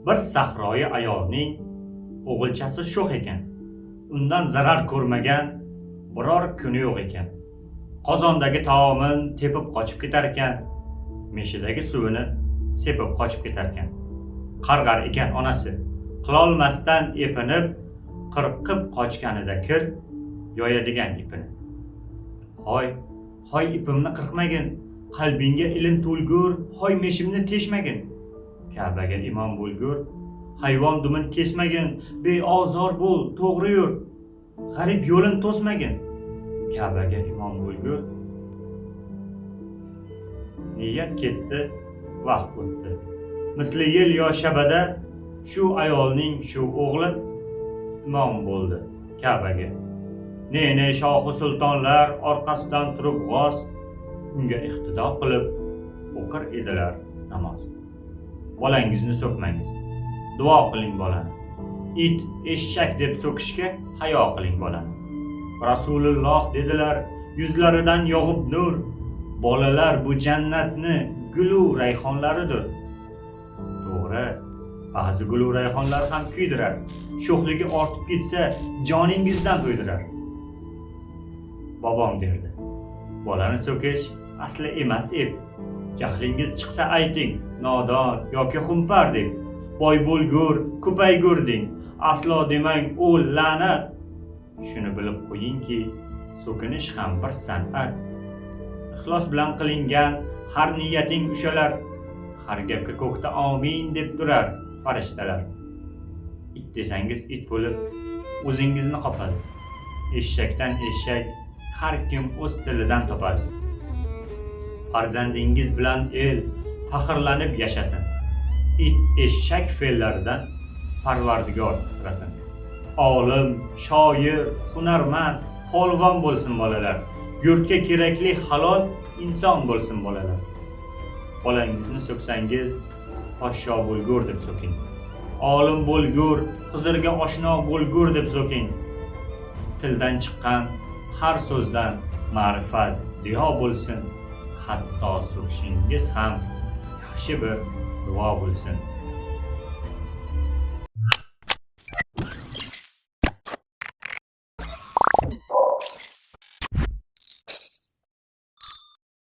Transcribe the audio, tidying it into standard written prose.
Bir sahroyi ayolning o'g'ilchasi sho'x ekan. Undan zarar ko'rmagan biror kuni yo'q ekan. Qozondagi taomin tepib qochib ketar ekan, meshidagi suvini sepib qochib ketar ekan. Qarg'ar ekan onasi, qilolmasdan epinib, qirqib qochganida kir yoyadigan ipini. Hoy ipimni qirqmagin, qalbingga ilm to'lgur, hoy meshimni teshmagin. Ka'baga imom bo'lgur, hayvon dumin kesmagin, beozor bo'l, to'g'ri yur, g'arib yo'lin to'smagin. Ka'baga imom bo'lgur. Niyat ketdi, vaqt o'tdi. Misli yel yo shabada shu ayolning shu o'g'li imom bo'ldi Ka'baga. Ne shohi sultonlar orqasidan turib g'oz unga iqtido qilib o'qir edilar namoz. Bolangizni so'kmangiz, duo qiling bolani. It, eshak deb so'kishga hayo qiling bolani. Rasululloh dedilar, yuzlaridan yog'ib nur, bolalar bu jannatni gulu rayhonlaridir. To'g'ri, ba'zi gulu rayhonlar ham kuydirar. Sho'xligi ortib ketsa, joningizdan to'ydirar. Bobom derdi, bolani so'kish asli emas ep. Jahlingiz chiqsa ayting, nodon yoki xumpar deb. Boy bo'lgur, ko'paygur deng. Aslo demang u la'nat. Shuni bilib qo'yingki, so'kinish ham bir san'at. Ixlos bilan qilingan har niyating ushalar. Har gapga ko'kda amin deb turar farishtalar. It desangiz it bo'lib, o'zingizni qopadi. Eshakdan eshak har kim o'z tilidan topadi. Farzandingiz bilan el faxrlanib yashasin. It eshak fe'llaridan Parvardigor asrasin. Olim, shoir, hunarmand, polvon bo'lsin bolalar. Yurtga kerakli halol inson bo'lsin bolalar. Bolangizni so'ksangiz, poshsho bo'lgur deb so'king. Olim bo'lgur, Xizrga oshno bo'lgur deb so'king. Tildan chiqqan har so'zdan ma'rifat ziyo bo'lsin. Hatto so'kishingiz ham yaxshi bir duo bo'lsin.